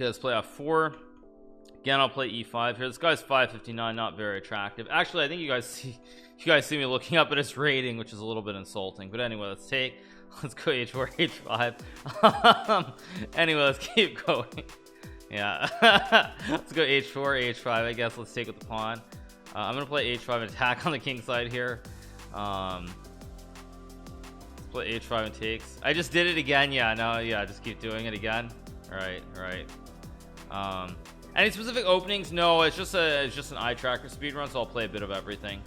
Okay, let's play f4 again. I'll play e5 here. This guy's 559, not very attractive. Actually, I think you guys see me looking up at his rating, which is a little bit insulting. But anyway, let's go h4 h5. Anyway, let's keep going. Yeah. Let's go h4 h5. I guess let's take with the pawn. I'm gonna play h5 and attack on the king side here. Let's play h5 and takes. I just did it again. Yeah, no, yeah, just keep doing it again. All right. Any specific openings? No, it's just an Eyetracker speedrun, so I'll play a bit of everything.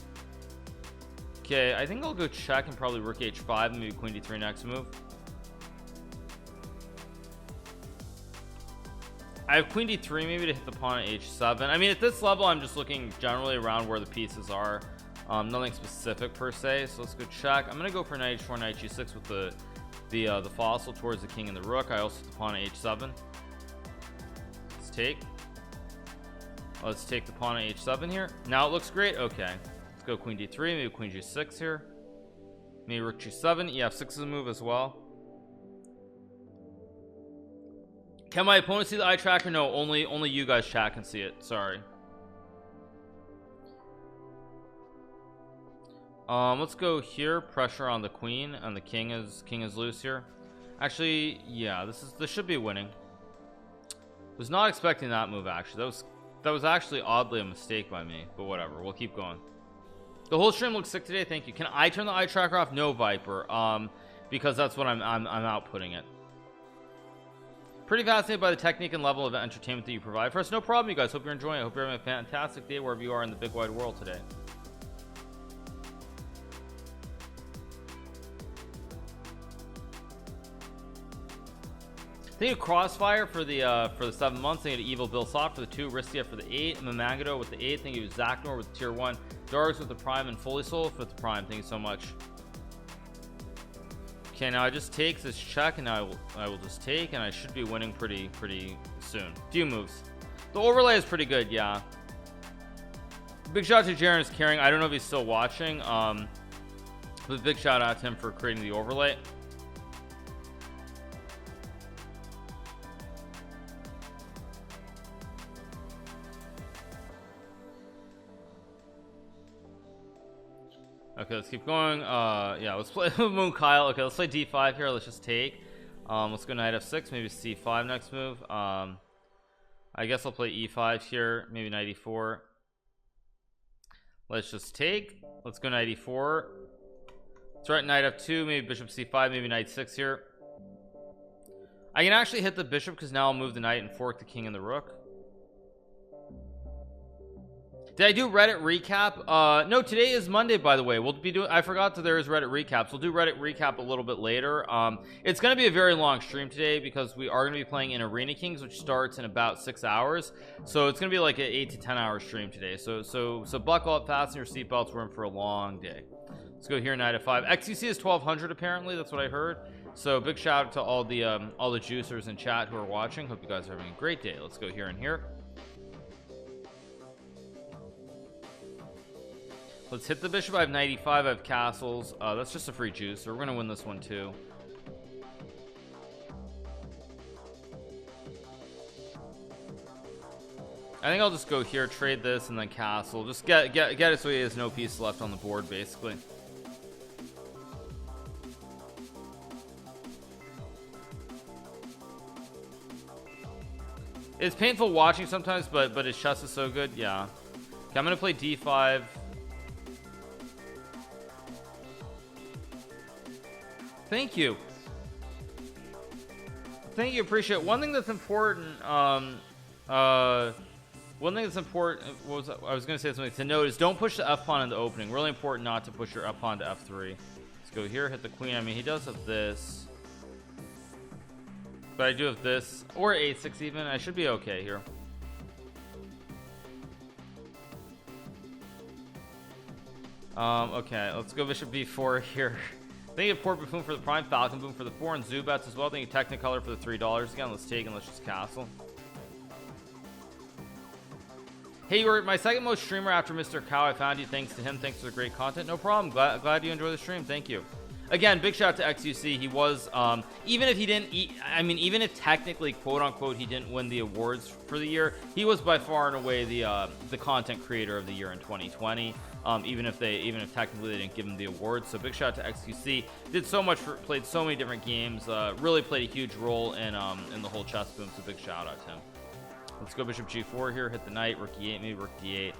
Okay, I think I'll go check and probably rook h5 and maybe queen d3 next move. I have queen d3 maybe to hit the pawn at h7. I mean, at this level, I'm just looking generally around where the pieces are. Nothing specific per se. So let's go check. I'm gonna go for knight h4, knight g6 with the fossil towards the king and the rook. I also hit the pawn at h7. Let's take the pawn at h7 here. Now it looks great. Okay, let's go queen d3, maybe queen g6 here, maybe rook g7. ef6 is a move as well. Can my opponent see the eye tracker? No, only you guys chat can see it. Sorry. Let's go here. Pressure on the queen, and the king is loose here. Actually, yeah, this should be winning. Was not expecting that move. Actually, that was actually oddly a mistake by me, but whatever, we'll keep going. The whole stream looks sick today. Thank you. Can I turn the eye tracker off? No, Viper, because that's what I'm outputting it. Pretty fascinated by the technique and level of entertainment that you provide for us. No problem, you guys. Hope you're enjoying it. Hope you're having a fantastic day wherever you are in the big wide world today. Think of Crossfire for the 7 months. Think of Evil Bill Soft for the 2, Ristia for the 8, Mamagado with the 8. Think of Zachnor with the tier 1, Darks with the prime, and Fully Soul with the prime. Thank you so much. Okay, now I just take this check, and I will just take, and I should be winning pretty soon. Few moves. The overlay is pretty good, yeah. Big shout out to Jaren is carrying. I don't know if he's still watching, but big shout out to him for creating the overlay. Okay, let's keep going. Yeah, let's play Moon Kyle. Okay, let's play d5 here. Let's just take. Let's go knight f6, maybe c5 next move. I guess I'll play e5 here, maybe knight e4. Let's just take. Let's go knight e4. Let's write knight f2, maybe bishop c5, maybe knight 6 here. I can actually hit the bishop because now I'll move the knight and fork the king and the rook. Did I do Reddit recap? No, today is Monday, by the way. We'll be doing, I forgot that there is Reddit recaps. We'll do Reddit recap a little bit later. It's going to be a very long stream today because we are going to be playing in Arena Kings, which starts in about 6 hours. So it's going to be like an 8 to 10 hour stream today. So buckle up, fasten your seatbelts. We're in for a long day. Let's go here, knight f5. XCC is 1200 apparently. That's what I heard. So big shout out to all the juicers in chat who are watching. Hope you guys are having a great day. Let's go here and here. Let's hit the bishop. I have knight e5. I have castles. That's just a free juice, so we're gonna win this one too. I think I'll just go here, trade this, and then castle. Just get it so he has no piece left on the board, basically. It's painful watching sometimes, but his chess is so good. Yeah. Okay, I'm gonna play d5. Thank you, appreciate it. One thing that's important, what was I was gonna say something to note is don't push the f pawn in the opening. Really important not to push your f pawn to f3. Let's go here, hit the queen. I mean, he does have this, but I do have this, or a6 even. I should be okay here. Okay, let's go bishop b4 here. Thank you, Port Buffoon for the prime, Falcon Boom for the 4, and Zubats as well. Thank you, Technicolor for the $3. Again, let's take and let's just castle. Hey, you were my second most streamer after Mr. Cow. I found you thanks to him. Thanks for the great content. No problem. Glad you enjoy the stream. Thank you. again, big shout out to XUC. He was even if he didn't I mean, even if technically quote unquote he didn't win the awards for the year, he was by far and away the content creator of the year in 2020. Even if technically they didn't give him the awards. So big shout out to XQC. Did so much played so many different games. Really played a huge role in the whole chess boom. So big shout out to him. Let's go bishop g4 here. Hit the knight. Rook e8. Maybe rook d8.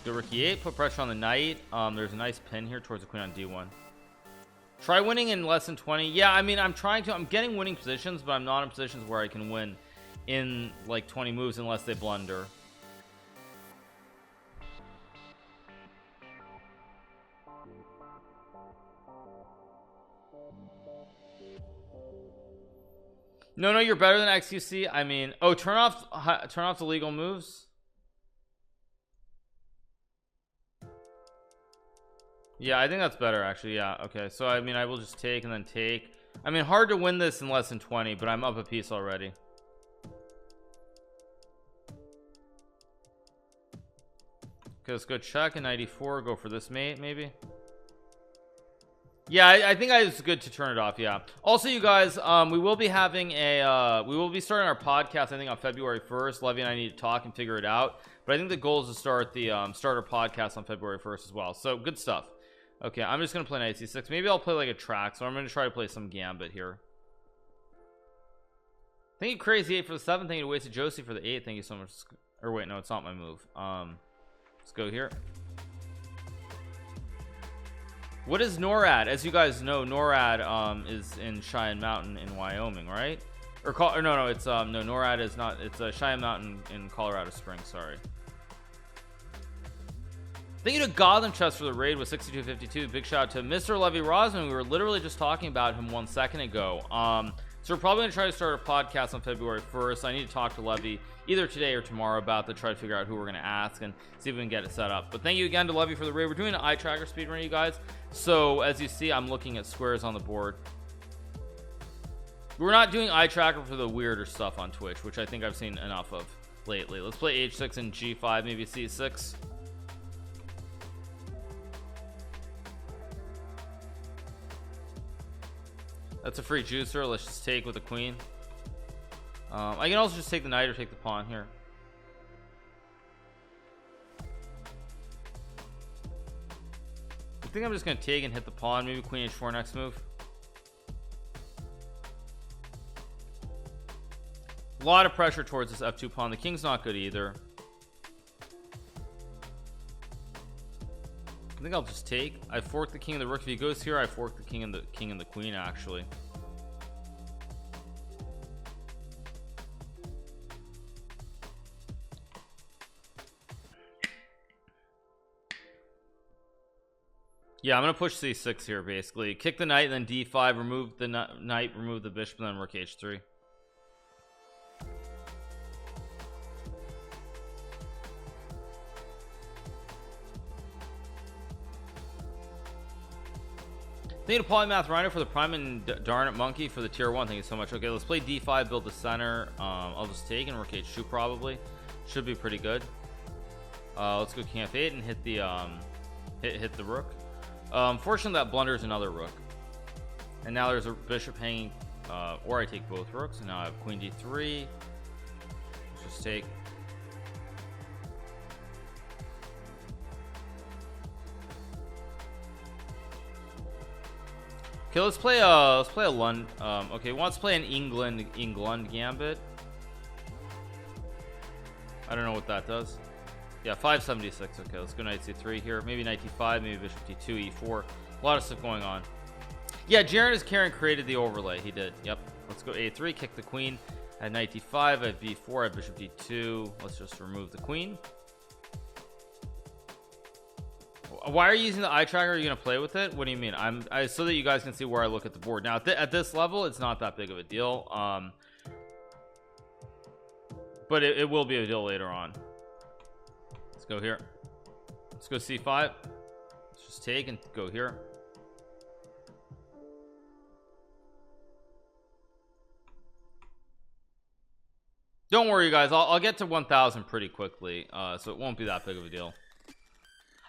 Go rook e8. Put pressure on the knight. There's a nice pin here towards the queen on d1. Try winning in less than 20. Yeah, I mean, I'm getting winning positions, but I'm not in positions where I can win in like 20 moves unless they blunder. No, you're better than XQC. I mean, oh, turn off the legal moves. Yeah, I think that's better actually. Yeah, okay. So I mean, I will just take and then take. I mean, hard to win this in less than 20, but I'm up a piece already. Okay, let's go check in 94. Go for this mate, maybe. Yeah, I think it's good to turn it off. Yeah. Also, you guys, we will be having we will be starting our podcast, I think, on February 1st. Levy and I need to talk and figure it out. But I think the goal is to start the starter podcast on February 1st as well. So good stuff. Okay, I'm just gonna play knight c6. Maybe I'll play like a track. So I'm gonna try to play some gambit here. Thank you, Crazy 8 for the 7th. Thank you to Wasted Josie for the 8th. Thank you so much. Or wait, no, it's not my move. Let's go here. What is NORAD? As you guys know, NORAD is in Cheyenne Mountain in Wyoming, right? Or no, it's no, NORAD is not. It's Cheyenne Mountain in Colorado Springs. Sorry. Thank you to Gotham Chess for the raid with 6252. Big shout out to Mr. Levy Rosman. We were literally just talking about him 1 second ago. So we're probably gonna try to start a podcast on February 1st. I need to talk to Levy either today or tomorrow about to try to figure out who we're gonna ask and see if we can get it set up. But thank you again to Levy for the raid. We're doing an Eyetracker Speedrun, you guys. So as you see, I'm looking at squares on the board. We're not doing Eyetracker for the weirder stuff on Twitch, which I think I've seen enough of lately. Let's play h6 and g5, maybe c6. That's a free juicer. Let's just take with the queen. I can also just take the knight or take the pawn here. I think I'm just gonna take and hit the pawn. Maybe queen h4 next move. A lot of pressure towards this f2 pawn. The king's not good either. I think I'll just take. I fork the king and the rook. If he goes here, I fork the king and the queen actually. Yeah, I'm gonna push c6 here basically. Kick the knight, then d5, remove the knight, remove the bishop, and then rook h3. Thank you to Polymath Rhino for the prime and darn it monkey for the tier 1. Thank you so much. Okay, let's play d5, build the center. I'll just take and rook h2 probably. Should be pretty good. Let's go king f8 and hit the hit the rook. Fortunately that blunders another rook. And now there's a bishop hanging, or I take both rooks, and now I have queen d3. Let's just take. Okay, let's play a Lund. Okay, wants to play an England gambit. I don't know what that does. Yeah, 576. Okay, let's go knight c3 here. Maybe knight d5, maybe bishop d2, e4. A lot of stuff going on. Yeah, Jared is Karen created the overlay. He did. Yep. Let's go a3, kick the queen. At knight d5, I have b4, I have bishop d2. Let's just remove the queen. Why are you using the eye tracker? Are you gonna play with it? What do you mean? So that you guys can see where I look at the board. Now at this level, it's not that big of a deal. But it will be a deal later on. Let's go here. Let's go c5. Let's just take and go here. Don't worry, guys. I'll get to 1,000 pretty quickly, so it won't be that big of a deal.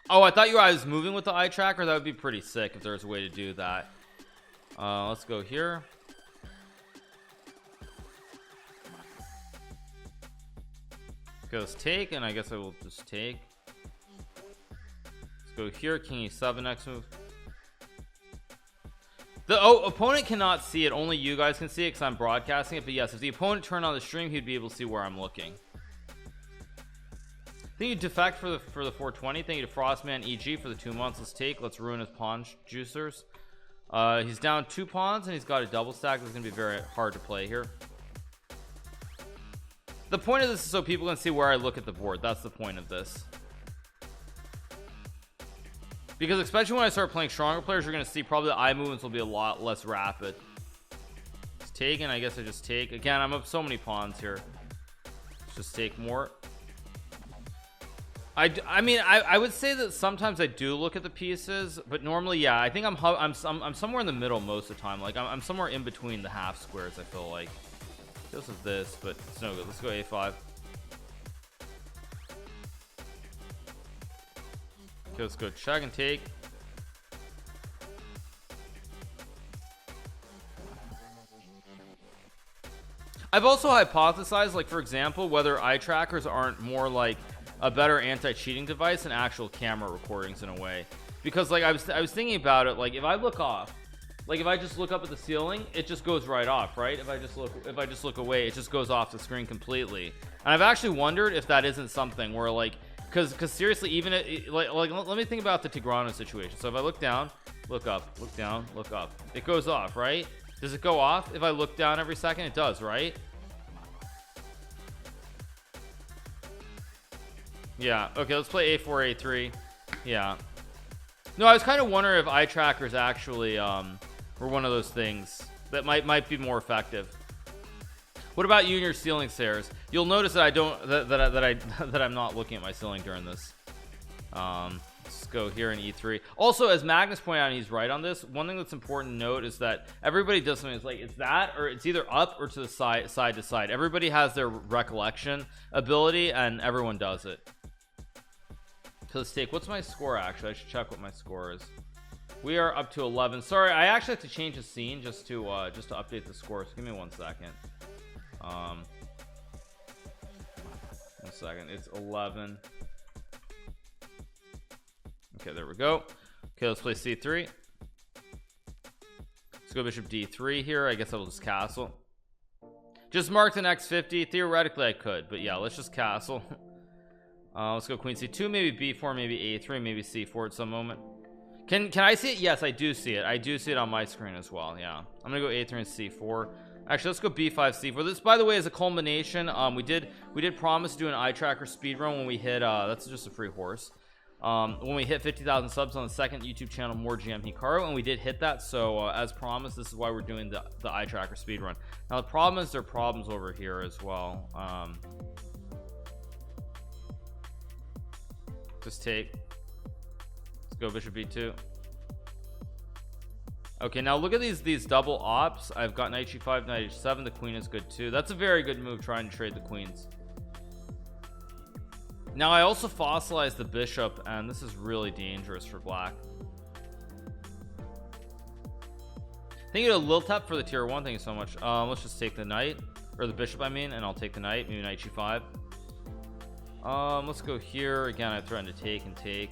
Oh, I thought you guys moving with the eye tracker. That would be pretty sick if there's a way to do that. Let's go here. Goes take, and I guess I will just take. Let's go here. King e7 next move. The opponent cannot see it, only you guys can see it because I'm broadcasting it. But yes, if the opponent turned on the stream, he'd be able to see where I'm looking. Thank you defect for the 420. Thank you to Frostman EG for the 2 months. Let's take. Let's ruin his pawn juicers. He's down 2 pawns and he's got a double stack. This is gonna be very hard to play here. The point of this is so people can see where I look at the board. That's the point of this. Because especially when I start playing stronger players, you're going to see probably the eye movements will be a lot less rapid. It's taken. I guess I just take. Again, I'm up so many pawns here. Let's just take more. I mean, I would say that sometimes I do look at the pieces, but normally, yeah, I think I'm somewhere in the middle most of the time. Like I'm somewhere in between the half squares. I feel like this is this, but it's no good. Let's go a5. Okay, let's go check and take. I've also hypothesized, like for example, whether eye trackers aren't more like a better anti-cheating device than actual camera recordings in a way, because like I was thinking about it, like if I look off, like if I just look up at the ceiling, it just goes right off, right? If I just look away, it just goes off the screen completely. And I've actually wondered if that isn't something where like, because seriously, even like let me think about the Tigrano situation. So if I look down, look up, look down, look up, it goes off, right? Does it go off if I look down every second? It does, right? Yeah. Okay, let's play a4 a3. Yeah. No, I was kind of wondering if eye trackers actually were one of those things that might be more effective. What about you and your ceiling stairs? You'll notice that I don't that I'm not looking at my ceiling during this. Let's go here in e3. Also, as Magnus pointed out, and he's right on this. One thing that's important to note is that everybody does something. It's like it's that, or it's either up or to the side to side. Everybody has their recollection ability, and everyone does it. So let's take. What's my score? Actually, I should check what my score is. We are up to 11. Sorry, I actually have to change the scene just to update the score. So give me 1 second. 1 second. It's 11. Okay, there we go. Okay, let's play c3. Let's go bishop d3 here. I guess I will just castle. Just mark the next 50. Theoretically, I could, but yeah, let's just castle. Let's go queen c2, maybe b4, maybe a3, maybe c4 at some moment. Can I see it? Yes, I do see it. I do see it on my screen as well. Yeah, I'm gonna go a3 and c4. Actually, let's go b5 c4. This, by the way, is a culmination. We did promise to do an Eyetracker speedrun when we hit that's just a free horse, when we hit 50,000 subs on the second YouTube channel, more GMHikaru, and we did hit that. So as promised, this is why we're doing the Eyetracker speedrun. Now the problem is there are problems over here as well. Just take. Let's go bishop b2. Okay, now look at these double ops. I've got knight g5, knight h7. The queen is good too. That's a very good move, trying to trade the queens. Now I also fossilized the bishop, and this is really dangerous for black. Thank you to Liltep for the tier 1. Thank you so much. Let's just take the knight, or the bishop I mean, and I'll take the knight. Maybe knight g5. Let's go here again. I threatened to take and take.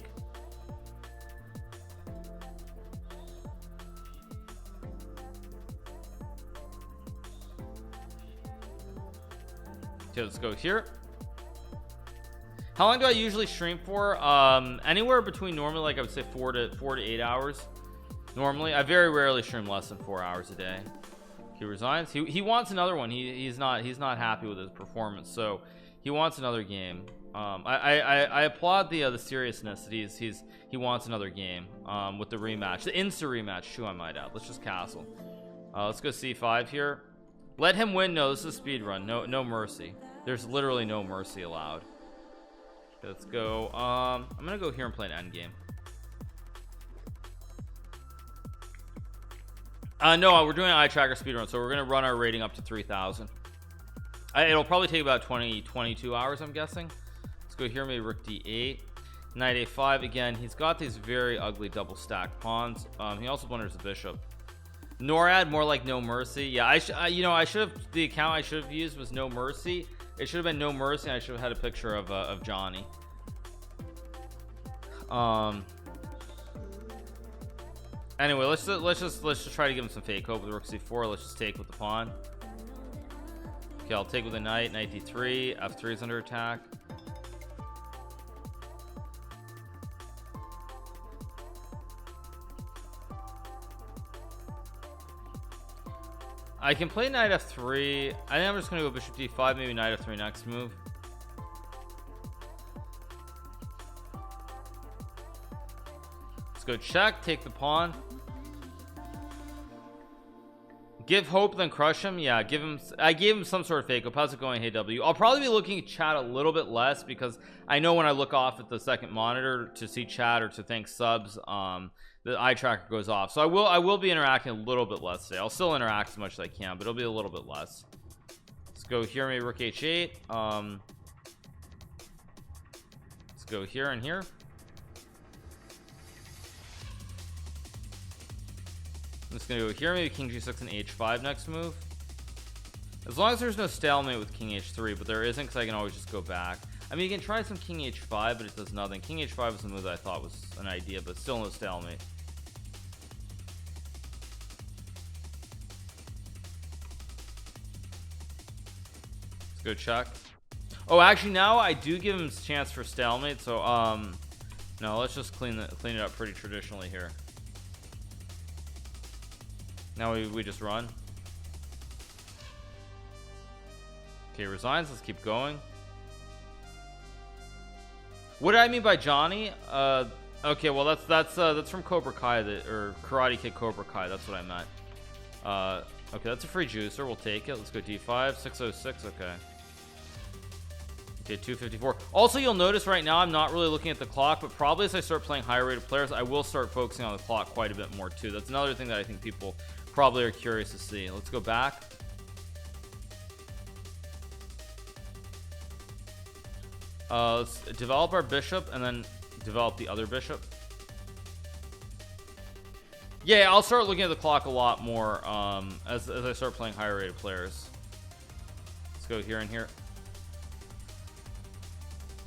Okay, let's go here. How long do I usually stream for? Anywhere between normally, like I would say 4 to 8 hours. Normally, I very rarely stream less than 4 hours a day. He resigns. He wants another one. He's not happy with his performance, so he wants another game. I applaud the seriousness that he wants another game with the rematch, the insta rematch too, I might add. Let's just castle. Let's go c5 here. Let him win. No, this is a speed run. No mercy. There's literally no mercy allowed. Okay, let's go. I'm gonna go here and play an endgame. No, we're doing an Eyetracker speedrun, so we're gonna run our rating up to 3,000. It'll probably take about 22 hours, I'm guessing. Let's go here, maybe rook d8, knight a5. Again, he's got these very ugly double stacked pawns. He also blunders the bishop. NORAD, more like no mercy. Yeah, I should have, the account I should have used was no mercy. It should have been no mercy, and I should have had a picture of Johnny. Anyway, let's just try to give him some fake hope with rook c4. Let's just take with the pawn. Okay, I'll take with a knight d3. f3 is under attack. I can play knight f3. I think I'm just gonna go bishop d5, maybe knight f3 next move. Let's go check, take the pawn. Give hope, then crush him. Yeah, give him. I gave him some sort of fake hope. How's it going, hey W? I'll probably be looking at chat a little bit less because I know when I look off at the second monitor to see chat or to thank subs, the eye tracker goes off. So I will be interacting a little bit less today. I'll still interact as much as I can, but it'll be a little bit less. Let's go here, maybe rook h8. Let's go here and here. I'm just gonna go here, maybe king g6 and h5 next move. As long as there's no stalemate with king h3, but there isn't, because I can always just go back. I mean, you can try some king h5, but it does nothing. King h5 was the move that I thought was an idea, but still no stalemate. Let's go check. Oh, actually, now I do give him a chance for stalemate. So, no, let's just clean it up pretty traditionally here. Now we just run. Okay, resigns. Let's keep going. What did I mean by Johnny? Okay, well that's from Cobra Kai, or Karate Kid Cobra Kai. That's what I meant. Okay, that's a free juicer. We'll take it. Let's go d5. 606. Okay. Okay, 254. Also, you'll notice right now I'm not really looking at the clock, but probably as I start playing higher rated players, I will start focusing on the clock quite a bit more too. That's another thing that I think people probably are curious to see. Let's go back. Let's develop our bishop and then develop the other bishop. Yeah, I'll start looking at the clock a lot more as I start playing higher rated players. Let's go here and here.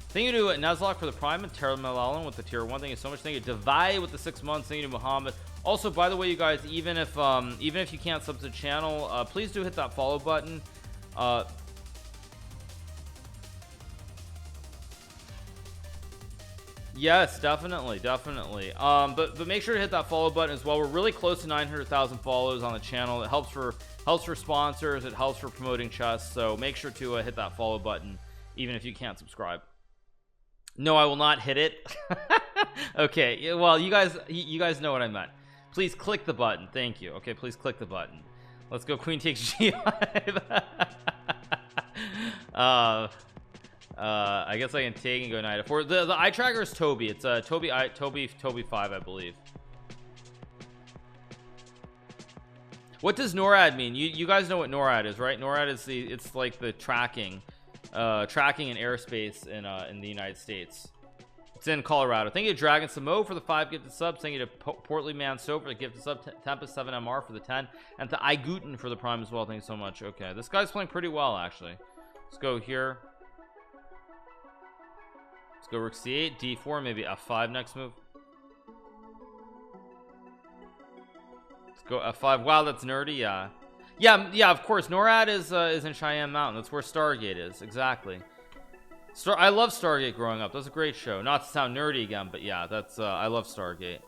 Thank you to Nuzlocke for the Prime and Terrell Malalan with the tier 1. Thank you so much. Thank you Divide with the 6 months. Thank you to Muhammad. Also, by the way, you guys, even if you can't sub to the channel, please do hit that follow button. Yes, definitely. But make sure to hit that follow button as well. We're really close to 900,000 follows on the channel. It helps for sponsors. It helps for promoting chess. So make sure to hit that follow button, even if you can't subscribe. No, I will not hit it. Okay, well, you guys know what I meant. Please click the button. Thank you. Okay, please click the button. Let's go. Queen takes g5. I guess I can take and go knight f4. The eye tracker is Toby. It's Toby 5, I believe. What does NORAD mean? You guys know what NORAD is, right? NORAD is it's like the tracking in airspace in the United States. It's in Colorado. Thank you to Dragon Samo for the 5 gifted subs. Thank you to Portly Man So for the gifted sub. Tempest 7MR for the 10, and to iGooten for the Prime as well. Thank you so much. Okay, this guy's playing pretty well actually. Let's go here. Let's go rook c8, d4, maybe f5 next move. Let's go f5. Wow, that's nerdy. Yeah, of course. NORAD is in Cheyenne Mountain. That's where Stargate is. Exactly. I love Stargate growing up. That's a great show. Not to sound nerdy again, but yeah, that's I love Stargate.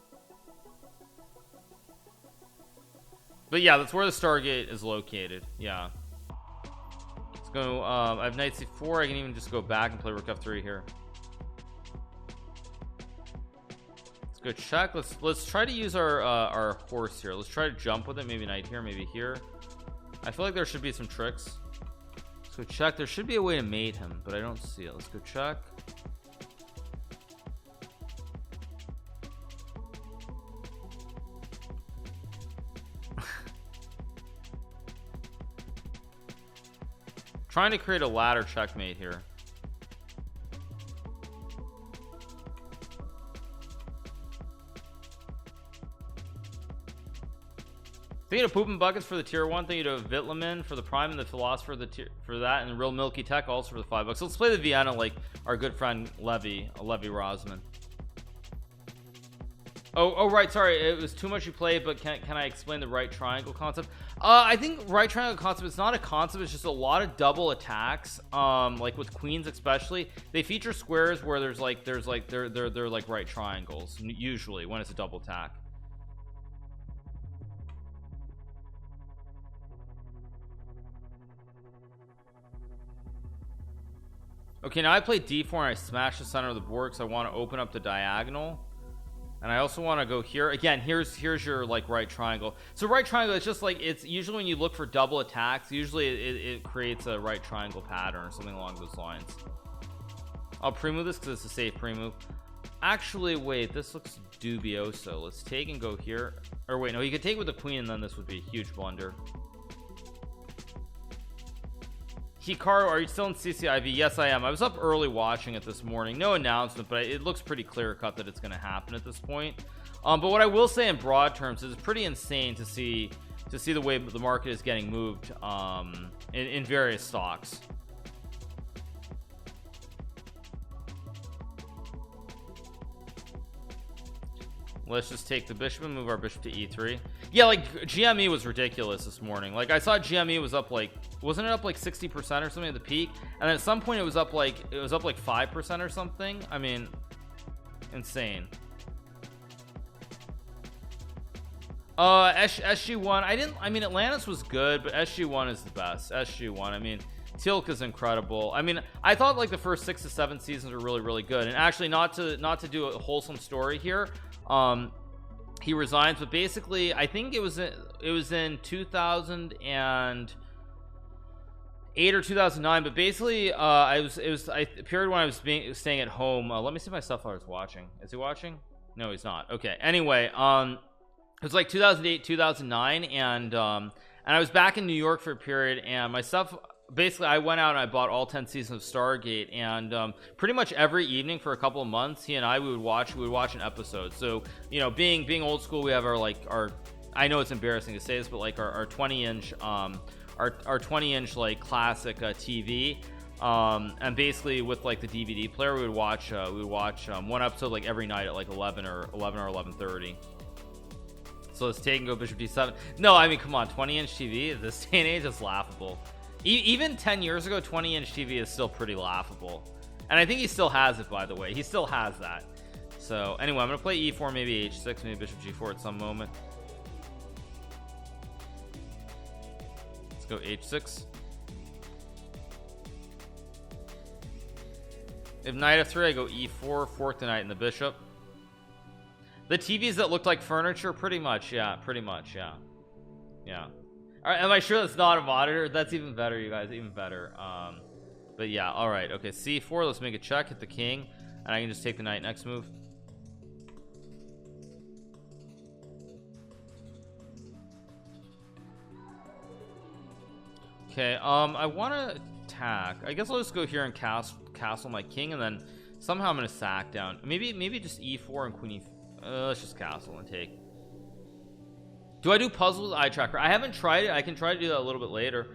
But yeah, that's where the Stargate is located. Yeah. Let's go. I have knight c4. I can even just go back and play rook f3 here. Let's go check. Let's try to use our horse here. Let's try to jump with it. Maybe knight here, maybe here. I feel like there should be some tricks. Let's go check. There should be a way to mate him, but I don't see it. Let's go check. Trying to create a ladder checkmate here. Thinking of pooping buckets for the tier 1. Thinking of Vitlamin for the prime and the philosopher for that, and real milky tech also for the $5. So let's play the Vienna like our good friend Levy Rosman. Oh right, sorry, it was too much you play, but can I explain the right triangle concept? I think right triangle concept, it's not a concept, it's just a lot of double attacks. Like with queens especially, they feature squares where they're like right triangles usually when it's a double attack. Okay, now I play d4 and I smash the center of the board because I want to open up the diagonal, and I also want to go here again. Here's your like right triangle. So right triangle, it's just like, it's usually when you look for double attacks, usually it creates a right triangle pattern or something along those lines. I'll pre-move this because it's a safe pre-move. Actually, wait, this looks dubioso. Let's take and go here, or wait, no, you could take with the queen and then this would be a huge blunder. Hikaru, are you still in CCIV? Yes, I am. I was up early watching it this morning. No announcement, but it looks pretty clear cut that it's going to happen at this point. But what I will say in broad terms is it's pretty insane to see the way the market is getting moved in various stocks. Let's just take the bishop and move our bishop to e3. Yeah, like GME was ridiculous this morning. Like I saw GME was up like, wasn't it up like 60% or something at the peak, and then at some point it was up like 5% or something. I mean, insane. SG1, I mean Atlantis was good, but SG1 is the best. SG1, I mean Tilk is incredible. I mean, I thought like the first 6 to 7 seasons were really good, and actually not to do a wholesome story here, he resigns, but basically I think it was in 2008 or 2009, but basically it was a period when I was staying at home. Let me see if my stepfather's watching. Is he watching? No, he's not. Okay, anyway, it was like 2008 2009, and I was back in New York for a period, and my stuff, basically I went out and I bought all 10 seasons of Stargate, and pretty much every evening for a couple of months, he and I we would watch an episode. So, you know, being old school, we have our I know it's embarrassing to say this, but like our 20-inch our 20-inch like classic TV, and basically with like the DVD player, we would watch one episode like every night at like 11 or 11:30. So let's take and go bishop d7. No, I mean, come on, 20-inch TV at this day and age is laughable. Even 10 years ago, 20-inch TV is still pretty laughable, and I think he still has it, by the way. He still has that. So anyway, I'm gonna play e4, maybe h6, maybe bishop g4 at some moment. Let's go h6. If knight f3, I go e4, fork the knight and the bishop. The TVs that looked like furniture, pretty much, yeah. All right, am I sure that's not a monitor? That's even better, you guys, even better. But yeah, all right, okay, c4, let's make a check, hit the king, and I can just take the knight next move. Okay, I want to attack. I guess I'll just go here and castle my king, and then somehow I'm gonna sack down. Maybe just e4 and queen e4. Let's just castle and take. Do I do puzzles with Eyetracker? I haven't tried it. I can try to do that a little bit later.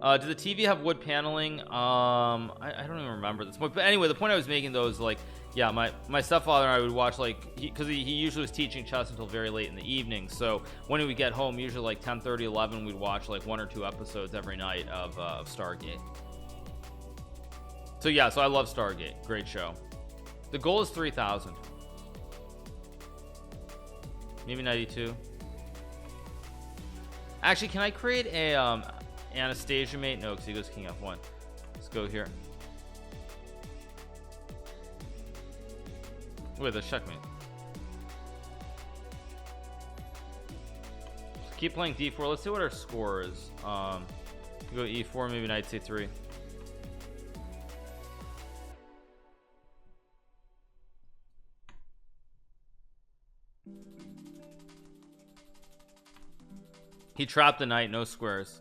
Do the TV have wood paneling? I don't even remember this point, but anyway, the point I was making though is like, yeah, my stepfather and I would watch, like, because he usually was teaching chess until very late in the evening, so when we would get home, usually like 10:30, 11, we'd watch like 1 or 2 episodes every night of Stargate. So yeah, so I love Stargate. Great show. The goal is 3,000. Maybe 92. Actually, can I create a Anastasia mate? No, because he goes king f1. Let's go here. Wait, that's checkmate. Keep playing d4. Let's see what our score is. Go e4, maybe knight c3. He trapped the knight, no squares.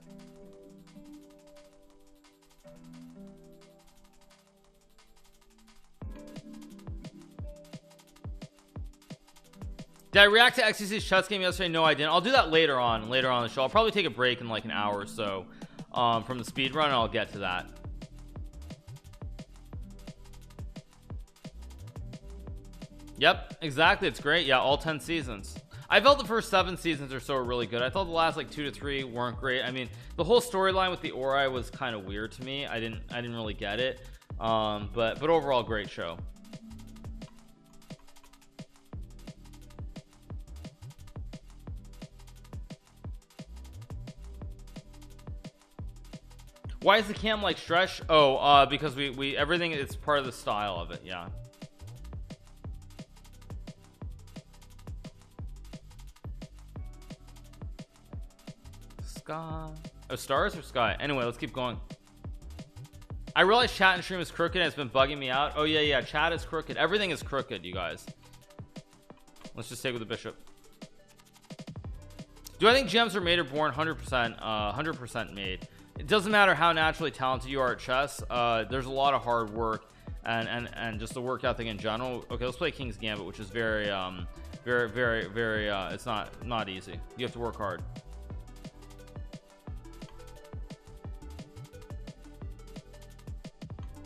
Did I react to XCC's chess game yesterday? No, I didn't. I'll do that later on in the show. I'll probably take a break in like an hour or so from the speed run, and I'll get to that. Yep, exactly. It's great. Yeah, all 10 seasons. I felt the first 7 seasons or so were really good. I thought the last like 2 to 3 weren't great. I mean, the whole storyline with the Ori was kind of weird to me. I didn't really get it. But overall, great show. Why is the cam like stretch? Oh, because we everything is part of the style of it. Yeah. Sky. Oh, stars or sky? Anyway, let's keep going. I realize chat and stream is crooked and it's been bugging me out. Oh yeah, chat is crooked. Everything is crooked, you guys. Let's just take with the bishop. Do I think gems are made or born? 100%. 100% made. It doesn't matter how naturally talented you are at chess. There's a lot of hard work and just the work ethic in general. Okay, let's play King's Gambit, which is very it's not easy. You have to work hard.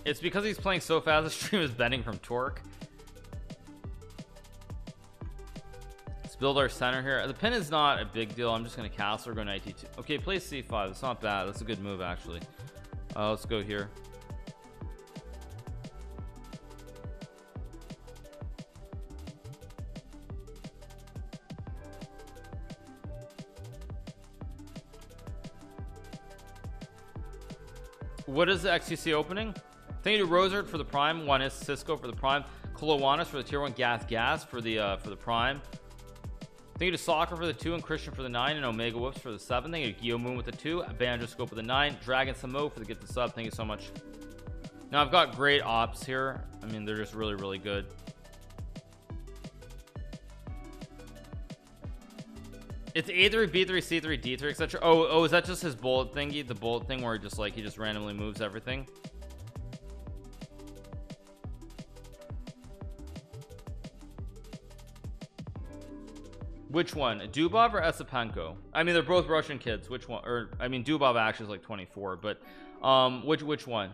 It's because he's playing so fast the stream is bending from torque. Let's build our center here. The pin is not a big deal. I'm just gonna castle or go knight d2. Okay, play c5. It's not bad. That's a good move actually. Let's go here. What is the XTC opening? Thank you to Rosert for the prime. One is Cisco for the prime. Kolowanis for the tier 1. Gas for the prime. Thank you to Soccer for the 2 and Christian for the 9 and Omega Whoops for the 7. Thank you to Geo Moon with the 2, Banjo Scope with the 9, Dragon Samo for the gift of sub. Thank you so much. Now I've got great ops here. I mean, they're just really good. It's A3, B3, C3, D3, etc. Oh, is that just his bullet thingy? The bullet thing where he just randomly moves everything? Which one, Dubov or Esipenko? I mean, they're both Russian kids. Which one? Or I mean, Dubov actually is like 24, but which one?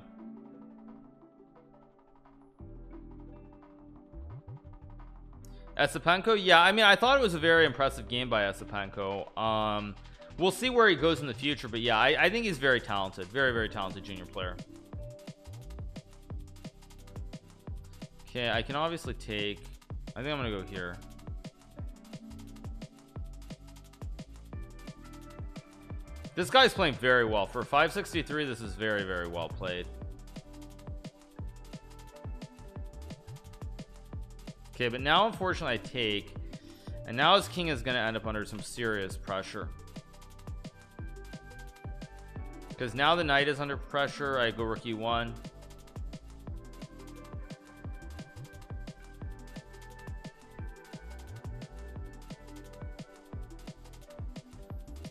Esipenko? Yeah, I mean, I thought it was a very impressive game by Esipenko. We'll see where he goes in the future, but yeah, I think he's very talented, very talented junior player. Okay, I can obviously take, I think I'm gonna go here. This guy's playing very well for 563. This is very well played. Okay, but now unfortunately I take, and now his king is going to end up under some serious pressure, because now the knight is under pressure. I go rook e1.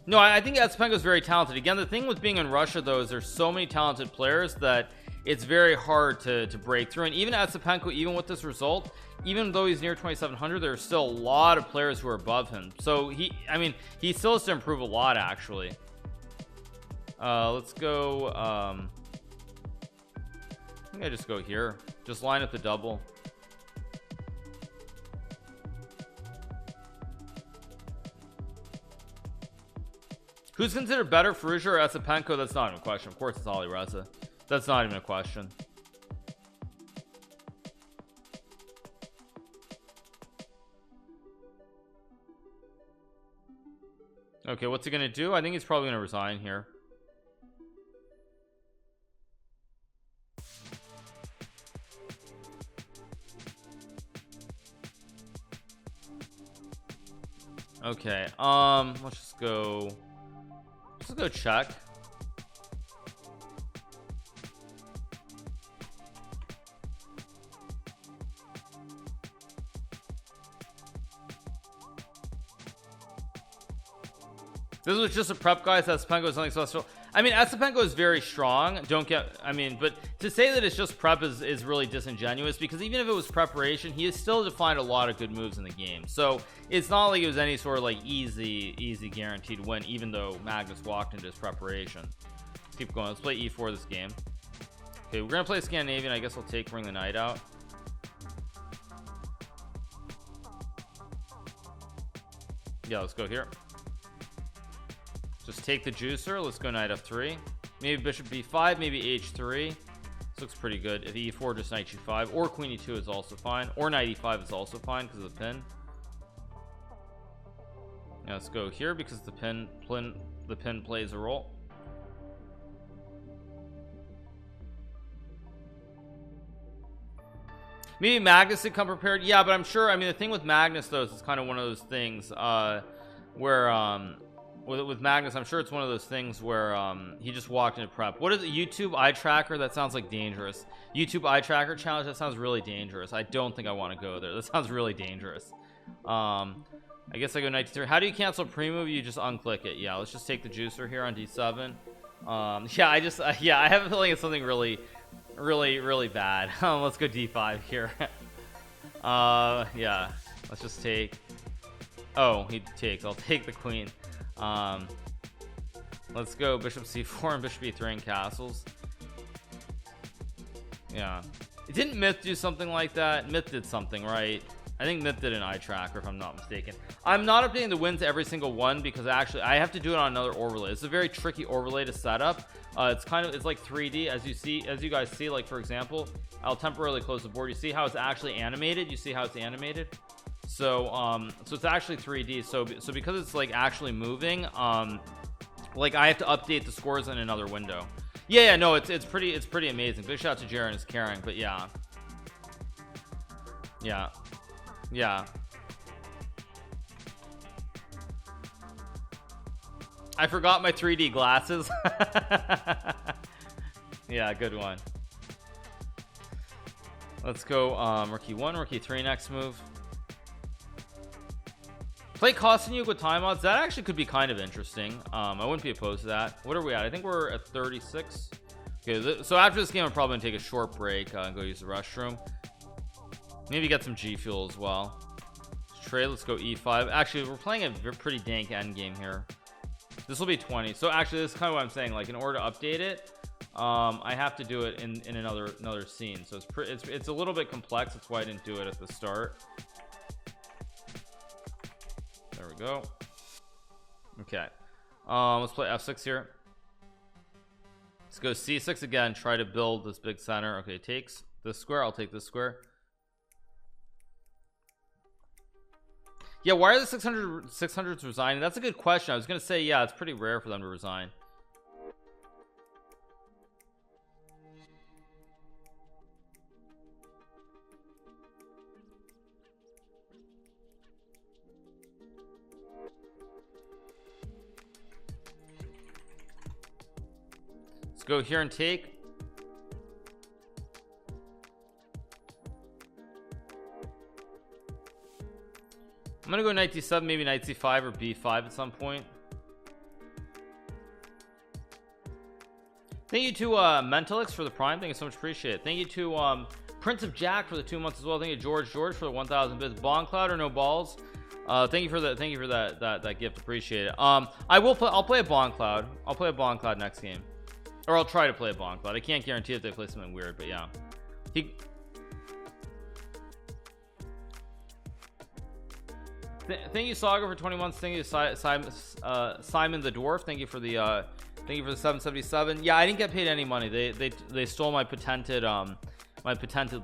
No, I think Esipenko is very talented. Again, the thing with being in Russia though is there's so many talented players that it's very hard to break through. And even Esipenko, even with this result, even though he's near 2700, there's still a lot of players who are above him. So I mean, he still has to improve a lot actually. Let's go I think I just go here, just line up the double. Who's considered better, Ferrugia or Esipenko? That's not even a question. Of course it's Ali Reza. That's not even a question. Okay, what's he gonna do? I think he's probably gonna resign here. Okay, let's just go check. This was just a prep, guys. Esipenko is something special. I mean, Estepenko is very strong. Don't get, I mean, but to say that it's just prep is really disingenuous, because even if it was preparation, he has still defined a lot of good moves in the game. So it's not like it was any sort of like easy guaranteed win, even though Magnus walked into his preparation. Keep going. Let's play E4 this game. Okay, we're gonna play Scandinavian. I guess I'll bring the knight out. Yeah, let's go here. Just take the juicer. Let's go knight f3. Maybe bishop b5, maybe h3. This looks pretty good. If e4, just knight g5, or queen e2 is also fine, or knight e5 is also fine because of the pin. Now let's go here because the pin plays a role. Maybe Magnus did come prepared. Yeah, but I'm sure, I mean, the thing with Magnus though is it's kind of one of those things where with Magnus, I'm sure it's one of those things where he just walked into prep. What is it? YouTube Eyetracker? That sounds like dangerous. YouTube Eyetracker challenge? That sounds really dangerous. I don't think I want to go there. That sounds really dangerous. I guess I go knight d3. How do you cancel pre-move? You just unclick it. Yeah, let's just take the juicer here on d7. Yeah, yeah, I have a feeling it's something really bad. Let's go d5 here. Yeah, let's just take. Oh, he takes. I'll take the queen. Let's go bishop c4 and bishop e3 and castles. Yeah, didn't Myth do something like that? Myth did something, right? I think Myth did an Eyetracker, if I'm not mistaken. I'm not updating the wins to every single one because actually I have to do it on another overlay. It's a very tricky overlay to set up. It's like 3D, as you guys see. Like, for example, I'll temporarily close the board. You see how it's actually animated? You see how it's animated? So so it's actually 3D. So because it's like actually moving, like I have to update the scores in another window. Yeah, no, it's pretty amazing. Big shout out to Jaren is caring, but yeah. I forgot my 3D glasses. Yeah, good one. Let's go rook e1, rook e3 next move. Play Kostyuk with time odds. That actually could be kind of interesting. I wouldn't be opposed to that. What are we at? I think we're at 36. Okay, so after this game I'm probably gonna take a short break and go use the restroom. Maybe get some G Fuel as well. Trade. Let's go e5. Actually, we're playing a pretty dank end game here. This will be 20. So actually, this is kind of what I'm saying. Like, in order to update it, I have to do it in another scene. So it's a little bit complex. That's why I didn't do it at the start. There we go. Okay. Let's play f6 here. Let's go c6 again. Try to build this big center. Okay, takes this square. I'll take this square. Yeah, why are the 600s resigning? That's a good question. I was gonna say, yeah, it's pretty rare for them to resign. Let's go here and take. I'm gonna go knight d7, maybe knight c5 or b5 at some point. Thank you to Mentalix for the prime. Thank you so much, appreciate it. Thank you to Prince of Jack for the 2 months as well. Thank you George for the 1,000 bits. Bond Cloud or no balls. Thank you for that gift, appreciate it. I'll play a Bond Cloud. I'll play a Bond Cloud next game, or I'll try to play a Bond Cloud. I can't guarantee if they play something weird, but yeah. Thank you Saga for 20 months. Thank you Simon the Dwarf. Thank you for the 777. Yeah, I didn't get paid any money. They stole my patented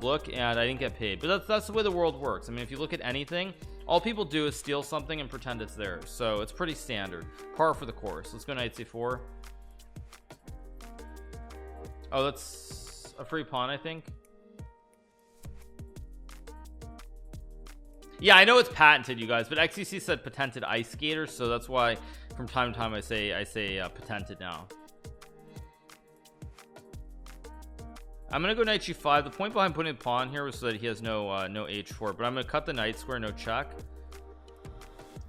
look, and I didn't get paid. But that's the way the world works. I mean, if you look at anything, all people do is steal something and pretend it's theirs. So it's pretty standard, par for the course. Let's go knight c4. Oh, that's a free pawn, I think. Yeah, I know it's patented, you guys, but XCC said patented ice skater, so that's why from time to time I say patented now. I'm gonna go knight g5. The point behind putting the pawn here was so that he has no h4, but I'm gonna cut the knight square, no check.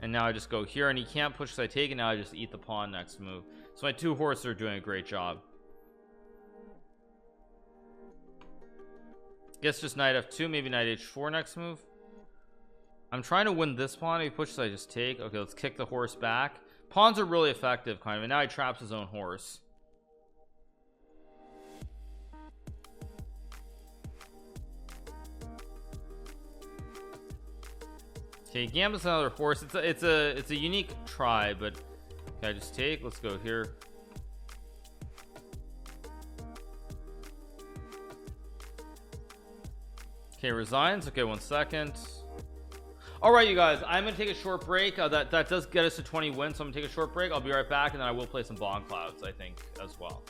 And now I just go here, and he can't push because I take it. Now I just eat the pawn next move. So my 2 horses are doing a great job. Guess just knight f2, maybe knight h4 next move. I'm trying to win this pawn. If he pushes, I just take. Okay, let's kick the horse back. Pawns are really effective, kind of, and now he traps his own horse. Okay, gambits another horse. It's a unique try, but okay, I just take. Let's go here. Okay, resigns. Okay, 1 second. All right, you guys, I'm gonna take a short break. That does get us to 20 wins, so I'm gonna take a short break. I'll be right back, and then I will play some Bond Clouds, I think, as well.